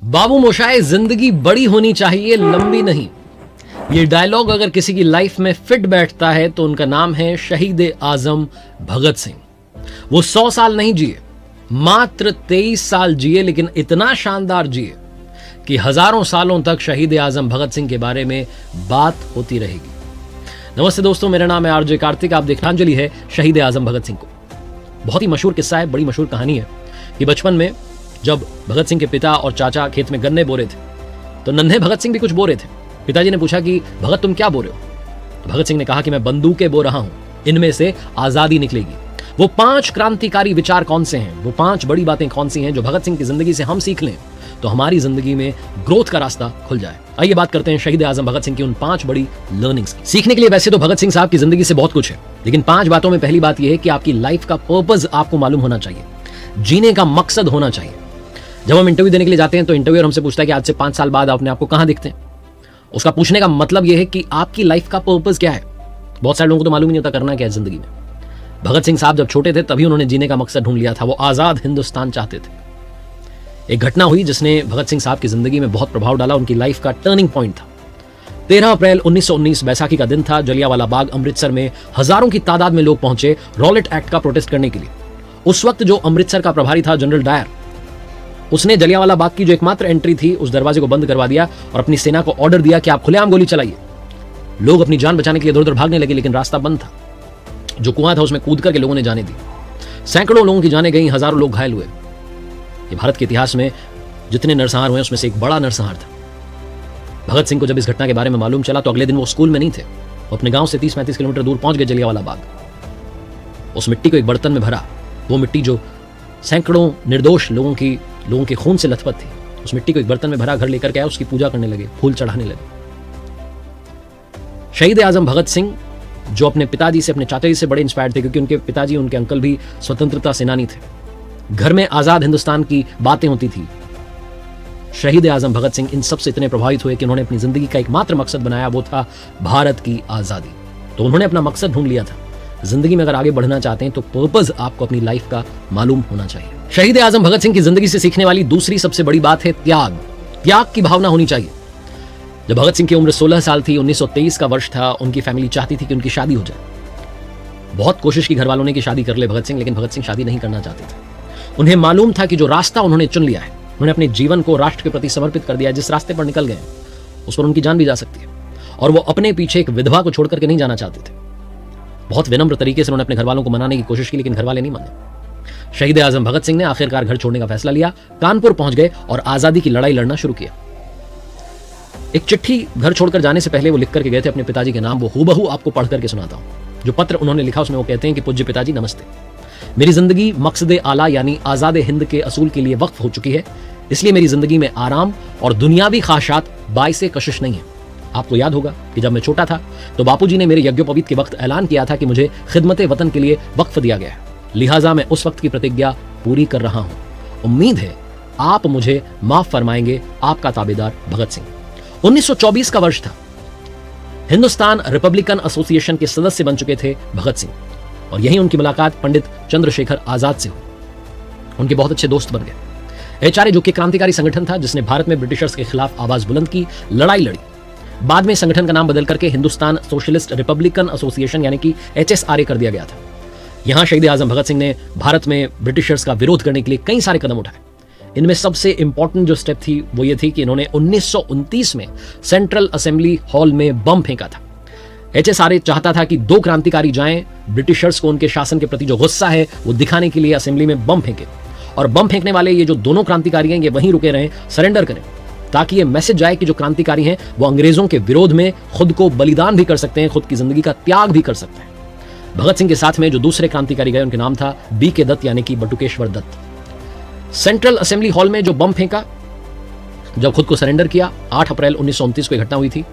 बाबू मोशाय, जिंदगी बड़ी होनी चाहिए, लंबी नहीं। ये डायलॉग अगर किसी की लाइफ में फिट बैठता है तो उनका नाम है शहीद आजम भगत सिंह। वो 100 साल नहीं जिए, मात्र 23 साल जिए, लेकिन इतना शानदार जिए कि हजारों सालों तक शहीद आजम भगत सिंह के बारे में बात होती रहेगी। नमस्ते दोस्तों, मेरा नाम है आरजे कार्तिक। आप देखनांजलि है शहीद आजम भगत सिंह को। बहुत ही मशहूर किस्सा है, बड़ी मशहूर कहानी है कि बचपन में जब भगत सिंह के पिता और चाचा खेत में गन्ने बो रहे थे तो नन्हे भगत सिंह भी कुछ बो रहे थे। पिताजी ने पूछा कि भगत तुम क्या बो रहे हो? भगत सिंह ने कहा कि मैं बंदूकें बो रहा हूं, इनमें से आजादी निकलेगी। वो 5 क्रांतिकारी विचार कौन से हैं, वो 5 बड़ी बातें कौन सी हैं जो भगत सिंह की जिंदगी से हम सीख लें तो हमारी जिंदगी में ग्रोथ का रास्ता खुल जाए। आइए बात करते हैं शहीद आजम भगत सिंह की उन 5 बड़ी लर्निंग्स की। सीखने के लिए वैसे तो भगत सिंह साहब की जिंदगी से बहुत कुछ है, लेकिन 5 बातों में पहली बात यह है कि आपकी लाइफ का पर्पस आपको मालूम होना चाहिए, जीने का मकसद होना चाहिए। जब हम इंटरव्यू देने के लिए जाते हैं तो इंटरव्यूअर हमसे पूछता है कि आज से 5 साल बाद अपने आपको कहां दिखते हैं। उसका पूछने का मतलब यह है कि आपकी लाइफ का पर्पस क्या है। बहुत सारे लोगों को तो मालूम ही नहीं होता करना क्या है जिंदगी में। भगत सिंह साहब जब छोटे थे तभी उन्होंने जीने का मकसद ढूंढ लिया था। वो आजाद हिंदुस्तान चाहते थे। एक घटना हुई जिसने भगत सिंह साहब की जिंदगी में बहुत प्रभाव डाला, उनकी लाइफ का टर्निंग पॉइंट था। 13 अप्रैल 1919 बैसाखी का दिन था। जलियांवाला बाग अमृतसर में हजारों की तादाद में लोग पहुंचे रॉलेट एक्ट का प्रोटेस्ट करने के लिए। उस वक्त जो अमृतसर का प्रभारी था जनरल डायर, उसने जलियांवाला बाग की जो एकमात्र एंट्री थी उस दरवाजे को बंद करवा दिया और अपनी सेना को ऑर्डर दिया कि आप खुलेआम गोली चलाइए। लोग अपनी जान बचाने के लिए इधर उधर भागने लगे, लेकिन रास्ता बंद था। जो कुआं था उसमें कूद करके लोगों ने जाने दी। सैकड़ों लोगों की जानें गई, हजारों लोग घायल हुए। ये भारत के इतिहास में जितने नरसंहार हुए उसमें से एक बड़ा नरसंहार था। भगत सिंह को जब इस घटना के बारे में मालूम चला तो अगले दिन वो स्कूल में नहीं थे। वो अपने गांव से 30-35 किलोमीटर दूर पहुंच गए जलियांवाला बाग। उस मिट्टी को एक बर्तन में भरा। वो मिट्टी जो सैकड़ों निर्दोष लोगों के खून से लथपथ थी, उस मिट्टी को एक बर्तन में भरा, घर लेकर के आए, उसकी पूजा करने लगे, फूल चढ़ाने लगे। शहीद आजम भगत सिंह जो अपने पिताजी से, अपने चाचा जी से बड़े इंस्पायर्ड थे, क्योंकि उनके पिताजी, उनके अंकल भी स्वतंत्रता सेनानी थे। घर में आजाद हिंदुस्तान की बातें होती थी। शहीद आजम भगत सिंह इन सब से इतने प्रभावित हुए कि उन्होंने अपनी जिंदगी का एकमात्र मकसद बनाया, वो था भारत की आजादी। तो उन्होंने अपना मकसद ढूंढ लिया था। जिंदगी में अगर आगे बढ़ना चाहते हैं तो पर्पस आपको अपनी लाइफ का मालूम होना चाहिए। शहीद आजम भगत सिंह की जिंदगी से सीखने वाली दूसरी सबसे बड़ी बात है त्याग। त्याग की भावना होनी चाहिए। जब भगत सिंह की उम्र 16 साल थी, 1923 का वर्ष था, उनकी फैमिली चाहती थी कि उनकी शादी हो जाए। बहुत कोशिश की घर वालों ने कि शादी कर ले भगत सिंह, लेकिन भगत सिंह शादी नहीं करना चाहते थे। उन्हें मालूम था कि जो रास्ता उन्होंने चुन लिया है, उन्होंने अपने जीवन को राष्ट्र के प्रति समर्पित कर दिया है, जिस रास्ते पर निकल गए उस पर उनकी जान भी जा सकती है। और वो अपने पीछे एक विधवा को छोड़ करके नहीं जाना चाहते थे। बहुत विनम्र तरीके से उन्होंने अपने घर वालों को मनाने की कोशिश की, लेकिन घर वाले नहीं माने। शहीद आजम भगत सिंह ने आखिरकार घर छोड़ने का फैसला लिया, कानपुर पहुंच गए और आजादी की लड़ाई लड़ना शुरू किया। एक चिट्ठी घर छोड़कर जाने से पहले वो लिख करके गए थे अपने पिताजी के नाम। वो हूबहू आपको पढ़ करके सुनाता हूं। जो पत्र उन्होंने लिखा उसमें वो कहते हैं कि पूज्य पिताजी नमस्ते। मेरी जिंदगी मकसद आला यानी आजाद हिंद के असूल के लिए वक्फ हो चुकी है, इसलिए मेरी जिंदगी में आराम और दुनियावी ख्वाहिशात बाइसे कशिश नहीं है। आपको याद होगा कि जब मैं छोटा था तो बापूजी ने मेरे यज्ञोपवीत के वक्त ऐलान किया था कि मुझे खिदमत वतन के लिए वक्फ दिया गया है, लिहाजा मैं उस वक्त की प्रतिज्ञा पूरी कर रहा हूं। उम्मीद है आप मुझे माफ फरमाएंगे। आपका ताबेदार भगत सिंह। 1924 का वर्ष था। हिंदुस्तान रिपब्लिकन एसोसिएशन के सदस्य बन चुके थे भगत सिंह, और यही उनकी मुलाकात पंडित चंद्रशेखर आजाद से हुई। उनके बहुत अच्छे दोस्त बन गए। HRA जो कि क्रांतिकारी संगठन था जिसने भारत में ब्रिटिशर्स के खिलाफ आवाज बुलंद की, लड़ाई लड़ी। बाद में संगठन का नाम बदल करके हिंदुस्तान सोशलिस्ट रिपब्लिकन एसोसिएशन यानी कि HSRA कर दिया गया था। यहां शहीद आजम भगत सिंह ने भारत में ब्रिटिशर्स का विरोध करने के लिए कई सारे कदम उठाए। इनमें सबसे इंपॉर्टेंट जो स्टेप थी वो ये थी कि इन्होंने 1929 में सेंट्रल असेंबली हॉल में बम फेंका था। HSRA चाहता था कि 2 क्रांतिकारी जाएं, ब्रिटिशर्स को उनके शासन के प्रति जो गुस्सा है वो दिखाने के लिए असेंबली में बम फेंके, और बम फेंकने वाले ये जो दोनों क्रांतिकारी हैं ये वहीं रुके रहें, सरेंडर करें, ताकि ये मैसेज जाए कि जो क्रांतिकारी हैं वो अंग्रेजों के विरोध में खुद को बलिदान भी कर सकते हैं, खुद की जिंदगी का त्याग भी कर सकते हैं। भगत सिंह के साथ में जो दूसरे क्रांतिकारी गए उनके नाम था BK दत्त यानी कि Batukeshwar Dutt. Central assembly hall में जो बम फेंका, जब खुद को सरेंडर किया, 8 अप्रैल 1929 को घटना हुई थी।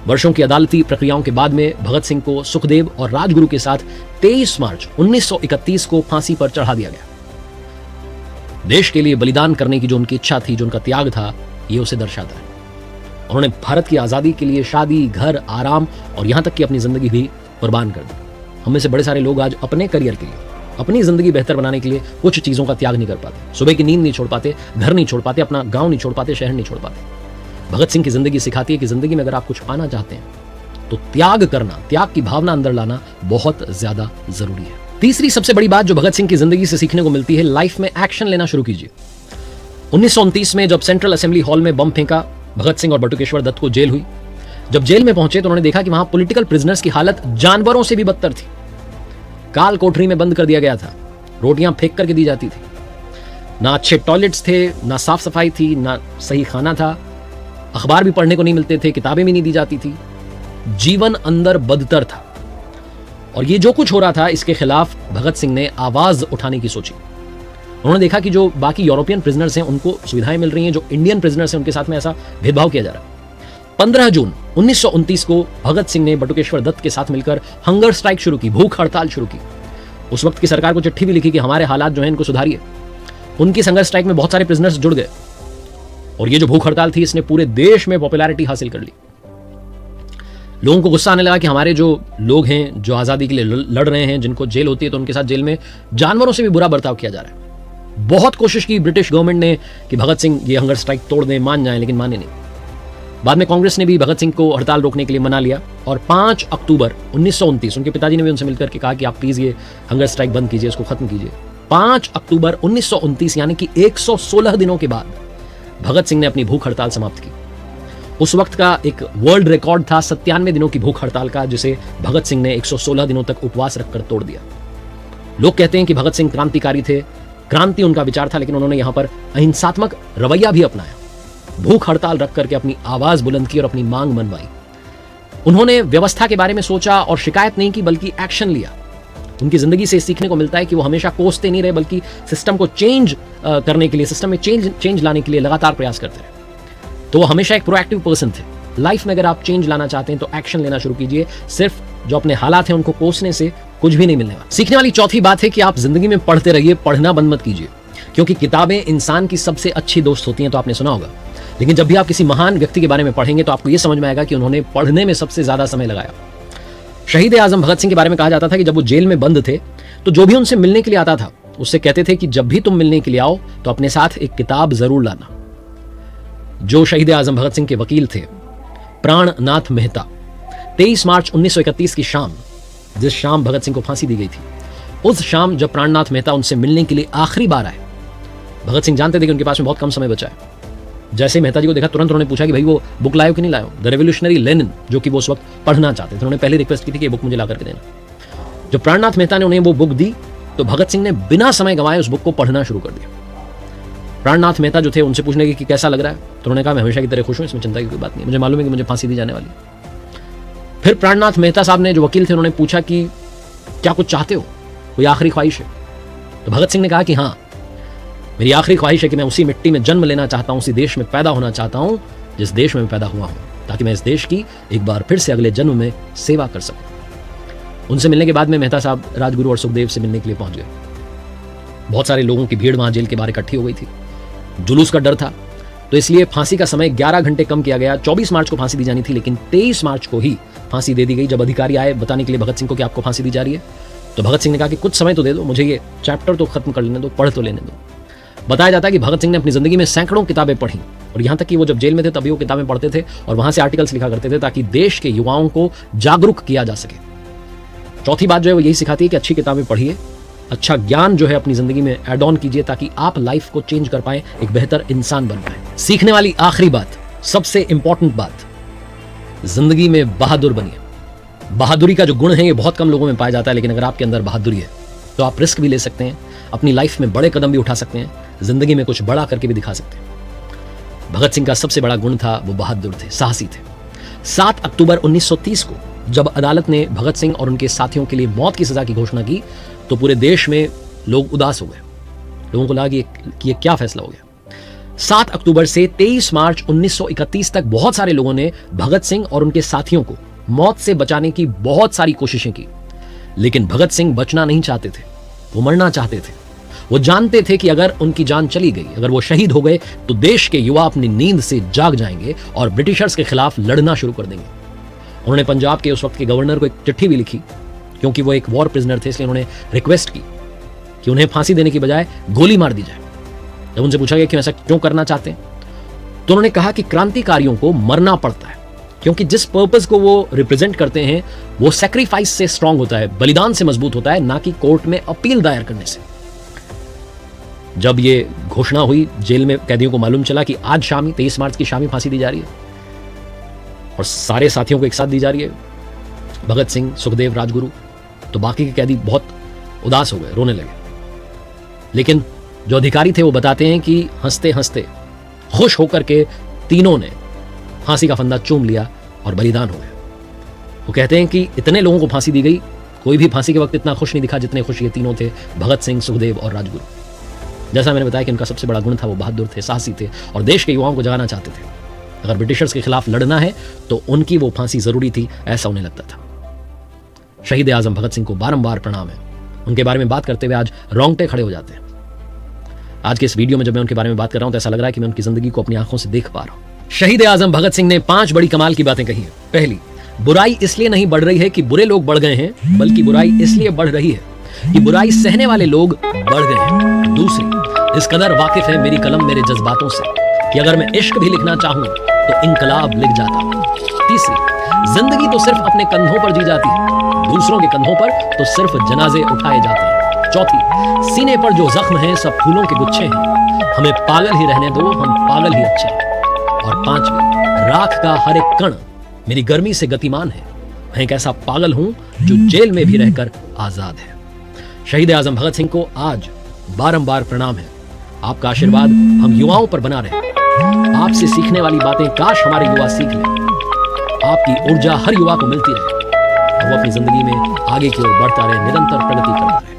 वर्षों की अदालती प्रक्रियाओं के बाद में भगत सिंह को सुखदेव और राजगुरु के साथ 23 मार्च 1931 को फांसी पर चढ़ा दिया गया। देश के लिए बलिदान करने की जो उनकी इच्छा थी, जो उनका त्याग था, ये उसे दर्शाता है। उन्होंने भारत की आजादी के लिए शादी, घर, आराम और यहां तक कि अपनी जिंदगी भी कुर्बान कर दी। हम में से बड़े सारे लोग आज अपने करियर के लिए अपनी जिंदगी बेहतर बनाने के लिए कुछ चीजों का त्याग नहीं कर पाते, सुबह की नींद नहीं छोड़ पाते, घर नहीं छोड़ पाते, अपना गांव नहीं छोड़ पाते, शहर नहीं छोड़ पाते। भगत सिंह की जिंदगी सिखाती है कि जिंदगी में अगर आप कुछ पाना चाहते हैं तो त्याग करना, त्याग की भावना अंदर लाना बहुत ज्यादा जरूरी है। तीसरी सबसे बड़ी बात जो भगत सिंह की जिंदगी से सीखने को मिलती है, लाइफ में एक्शन लेना शुरू कीजिए। 1929 में जब सेंट्रल असेंबली हॉल में बम फेंका, भगत सिंह और बटुकेश्वर दत्त को जेल हुई। जब जेल में पहुंचे तो उन्होंने देखा कि वहां पॉलिटिकल प्रिजनर्स की हालत जानवरों से भी बदतर थी। काल कोठरी में बंद कर दिया गया था, रोटियां फेंक करके दी जाती थी, ना अच्छे टॉयलेट्स थे, ना साफ सफाई थी, ना सही खाना था, अखबार भी पढ़ने को नहीं मिलते थे, किताबें भी नहीं दी जाती थी, जीवन अंदर बदतर था। और ये जो कुछ हो रहा था इसके खिलाफ भगत सिंह ने आवाज उठाने की सोची। उन्होंने देखा कि जो बाकी यूरोपियन प्रिजनर्स हैं उनको सुविधाएं मिल रही हैं, जो इंडियन प्रिजनर्स हैं उनके साथ में ऐसा भेदभाव किया जा रहा है। 15 जून 1929 को भगत सिंह ने बटुकेश्वर दत्त के साथ मिलकर हंगर स्ट्राइक शुरू की, भूख हड़ताल शुरू की। उस वक्त की सरकार को चिट्ठी भी लिखी कि हमारे हालात जो हैं इनको सुधारिए। उनकी हंगर स्ट्राइक में बहुत सारे प्रिजनर्स जुड़ गए और ये जो भूख हड़ताल थी इसने पूरे देश में पॉपुलैरिटी हासिल कर ली। लोगों को गुस्सा आने लगा कि हमारे जो लोग हैं जो आज़ादी के लिए लड़ रहे हैं, जिनको जेल होती है तो उनके साथ जेल में जानवरों से भी बुरा बर्ताव किया जा रहा है। बहुत कोशिश की ब्रिटिश गवर्नमेंट ने कि भगत सिंह ये हंगर स्ट्राइक तोड़ दें, मान जाएं, लेकिन माने नहीं। बाद में कांग्रेस ने भी भगत सिंह को हड़ताल रोकने के लिए मना लिया और 5 अक्टूबर 1929 उनके पिताजी ने भी उनसे मिलकर के कहा कि आप प्लीज ये हंगर स्ट्राइक बंद कीजिए, इसको खत्म कीजिए। 5 अक्टूबर 1929 यानी कि 116 दिनों के बाद भगत सिंह ने अपनी भूख हड़ताल समाप्त की। उस वक्त का एक वर्ल्ड रिकॉर्ड था 97 दिनों की भूख हड़ताल का, जिसे भगत सिंह ने 116 दिनों तक उपवास रखकर तोड़ दिया। लोग कहते हैं कि भगत सिंह क्रांतिकारी थे, क्रांति उनका विचार था, लेकिन उन्होंने यहां पर अहिंसात्मक रवैया भी अपनाया, भूख हड़ताल रख करके अपनी आवाज बुलंद की और अपनी मांग मनवाई। उन्होंने व्यवस्था के बारे में सोचा और शिकायत नहीं की बल्कि एक्शन लिया। उनकी जिंदगी से सीखने को मिलता है कि वो हमेशा कोसते नहीं रहे बल्कि सिस्टम को चेंज करने के लिए, सिस्टम में चेंज लाने के लिए लगातार प्रयास करते रहे। तो वो हमेशा एक प्रोएक्टिव पर्सन थे। लाइफ में अगर आप चेंज लाना चाहते हैं तो एक्शन लेना शुरू कीजिए। सिर्फ जो अपने हालात हैं उनको कोसने से कुछ भी नहीं मिलने वाला। सीखने वाली चौथी बात है कि आप जिंदगी में पढ़ते रहिए, पढ़ना बंद मत कीजिए, क्योंकि किताबें इंसान की सबसे अच्छी दोस्त होती हैं, तो आपने सुना होगा। लेकिन जब भी आप किसी महान व्यक्ति के बारे में पढ़ेंगे तो आपको यह समझ में आएगा कि उन्होंने पढ़ने में सबसे ज्यादा समय लगाया। शहीद आजम भगत सिंह के बारे में कहा जाता था कि जब वो जेल में बंद थे तो जो भी उनसे मिलने के लिए आता था उससे कहते थे कि जब भी तुम मिलने के लिए आओ तो अपने साथ एक किताब जरूर लाना। जो शहीद आजम भगत सिंह के वकील थे प्राणनाथ मेहता, 23 मार्च 1931 की शाम, जिस शाम भगत सिंह को फांसी दी गई थी, उस शाम जब प्राणनाथ मेहता उनसे मिलने के लिए आखिरी बार आए, भगत सिंह जानते थे कि उनके पास में बहुत कम समय बचा है। जैसे मेहता जी को देखा तुरंत उन्होंने पूछा कि भाई वो बुक लाए हो कि नहीं लाए हो, द रेवोल्यूशनरी लेनिन, जो कि वो उस वक्त पढ़ना चाहते थे। उन्होंने पहले रिक्वेस्ट की थी कि ये बुक मुझे ला करके देना। जब प्राणनाथ मेहता ने उन्हें वो बुक दी तो भगत सिंह ने बिना समय गंवाए उस बुक को पढ़ना शुरू कर दिया। प्राणनाथ मेहता जो थे उनसे पूछने की कि कैसा लग रहा है, तो उन्होंने कहा मैं हमेशा की तरह खुश हूं, इसमें चिंता की कोई बात नहीं, मुझे मालूम है कि मुझे फांसी दी जाने वाली। फिर प्राणनाथ मेहता साहब ने, जो वकील थे, उन्होंने पूछा कि क्या कुछ चाहते हो, कोई आखिरी ख्वाहिश है? तो भगत सिंह ने कहा कि हाँ, मेरी आखिरी ख्वाहिश है कि मैं उसी मिट्टी में जन्म लेना चाहता हूं, उसी देश में पैदा होना चाहता हूं जिस देश में मैं पैदा हुआ हूं, ताकि मैं इस देश की एक बार फिर से अगले जन्म में सेवा कर सकूं। उनसे मिलने के बाद में मेहता साहब राजगुरु और सुखदेव से मिलने के लिए पहुंच गए। बहुत सारे लोगों की भीड़ वहां जेल के बाहर इकट्ठी हो गई थी। जुलूस का डर था, तो इसलिए फांसी का समय 11 घंटे कम किया गया। 24 मार्च को फांसी दी जानी थी, लेकिन 23 मार्च को ही फांसी दे दी गई। जब अधिकारी आए बताने के लिए भगत सिंह को कि आपको फांसी दी जा रही है, तो भगत सिंह ने कहा कि कुछ समय तो दे दो, मुझे ये चैप्टर तो खत्म कर लेने दो, पढ़ तो लेने दो। बताया जाता है कि भगत सिंह ने अपनी जिंदगी में सैकड़ों किताबें पढ़ी और यहां तक कि वो जब जेल में थे तभी वो किताबें पढ़ते थे और वहां से आर्टिकल्स लिखा करते थे ताकि देश के युवाओं को जागरूक किया जा सके। चौथी बात जो है वो यही सिखाती है कि अच्छी किताबें पढ़िए, अच्छा ज्ञान जो है अपनी जिंदगी में ऐड ऑन कीजिए ताकि आप लाइफ को चेंज कर पाए, एक बेहतर इंसान बन पाए। सीखने वाली आखिरी बात, सबसे इंपॉर्टेंट बात, जिंदगी में बहादुर बनिए। बहादुरी का जो गुण है ये बहुत कम लोगों में पाया जाता है, लेकिन अगर आपके अंदर बहादुरी है तो आप रिस्क भी ले सकते हैं, अपनी लाइफ में बड़े कदम भी उठा सकते हैं, जिंदगी में कुछ बड़ा करके भी दिखा सकते हैं। भगत सिंह का सबसे बड़ा गुण था वो बहादुर थे, साहसी थे। 7 अक्टूबर 1930 को जब अदालत ने भगत सिंह और उनके साथियों के लिए मौत की सजा की घोषणा की तो पूरे देश में लोग उदास हो गए। लोगों को लगा कि ये क्या फैसला हो गया। 7 अक्टूबर से 23 मार्च 1931 तक बहुत सारे लोगों ने भगत सिंह और उनके साथियों को मौत से बचाने की बहुत सारी कोशिशें की, लेकिन भगत सिंह बचना नहीं चाहते थे, वो मरना चाहते थे। वो जानते थे कि अगर उनकी जान चली गई, अगर वो शहीद हो गए तो देश के युवा अपनी नींद से जाग जाएंगे और ब्रिटिशर्स के खिलाफ लड़ना शुरू कर देंगे। उन्होंने पंजाब के उस वक्त के गवर्नर को एक चिट्ठी भी लिखी, क्योंकि वो एक वॉर प्रिजनर थे, इसलिए उन्होंने रिक्वेस्ट की कि उन्हें फांसी देने की बजाय गोली मार दी जाए। जब उनसे पूछा गया कि ऐसा क्यों करना चाहते हैं, तो उन्होंने कहा कि क्रांतिकारियों को मरना पड़ता है क्योंकि जिस पर्पस को वो रिप्रेजेंट करते हैं वो सैक्रिफाइस से स्ट्रांग होता है, बलिदान से मजबूत होता है, ना कि कोर्ट में अपील दायर करने से। जब ये घोषणा हुई, जेल में कैदियों को मालूम चला कि आज शाम 23 मार्च की शाम ही फांसी दी जा रही है और सारे साथियों को एक साथ दी जा रही है, भगत सिंह, सुखदेव, राजगुरु, तो बाकी के कैदी बहुत उदास हो गए, रोने लगे। लेकिन जो अधिकारी थे वो बताते हैं कि हंसते हंसते खुश होकर के तीनों ने फांसी का फंदा चूम लिया और बलिदान हो गए। वो कहते हैं कि इतने लोगों को फांसी दी गई, कोई भी फांसी के वक्त इतना खुश नहीं दिखा जितने खुश ये तीनों थे, भगत सिंह, सुखदेव और राजगुरु। जैसा मैंने बताया कि उनका सबसे बड़ा गुण था वो बहादुर थे, साहसी थे और देश के युवाओं को जगाना चाहते थे। अगर ब्रिटिशर्स के खिलाफ लड़ना है तो उनकी वो फांसी जरूरी थी, ऐसा उन्हें लगता था। शहीद आजम भगत सिंह को बारंबार प्रणाम है। उनके बारे में बात करते हुए आज रोंगटे खड़े हो जाते हैं। आज के इस वीडियो में जब मैं उनके बारे में बात कर रहा हूं तो ऐसा लग रहा है कि मैं उनकी जिंदगी को अपनी आंखों से देख पा रहा हूं। शहीद आजम भगत सिंह ने 5 बड़ी कमाल की बातें कही हैं। पहली, बुराई इसलिए नहीं बढ़ रही है कि बुरे लोग बढ़ गए हैं, बल्कि बुराई इसलिए बढ़ रही है कि बुराई सहने वाले लोग बढ़ गए हैं। दूसरी, इस कदर वाकिफ है मेरी कलम मेरे जज्बातों से कि अगर मैं इश्क भी लिखना चाहूं तो इनकलाब लिख जाता। तीसरी, जिंदगी तो सिर्फ अपने कंधों पर जी जाती है, दूसरों के कंधों पर तो सिर्फ जनाजे उठाए जाते हैं। चौथी, सीने पर जो जख्म हैं सब फूलों के गुच्छे हैं, हमें पागल ही रहने दो, हम पागल ही अच्छे हैं। और पांचवी, राख का हर एक कण मेरी गर्मी से गतिमान है, मैं एक ऐसा पागल हूं जो जेल में भी रहकर आजाद है। शहीद आजम भगत सिंह को आज बारंबार प्रणाम है। आपका आशीर्वाद हम युवाओं पर बना रहे। आपसे सीखने वाली बातें काश हमारे युवा सीख लें। आपकी ऊर्जा हर युवा को मिलती रहे और वो अपनी जिंदगी में आगे की ओर बढ़ता रहे, निरंतर प्रगति करता रहे।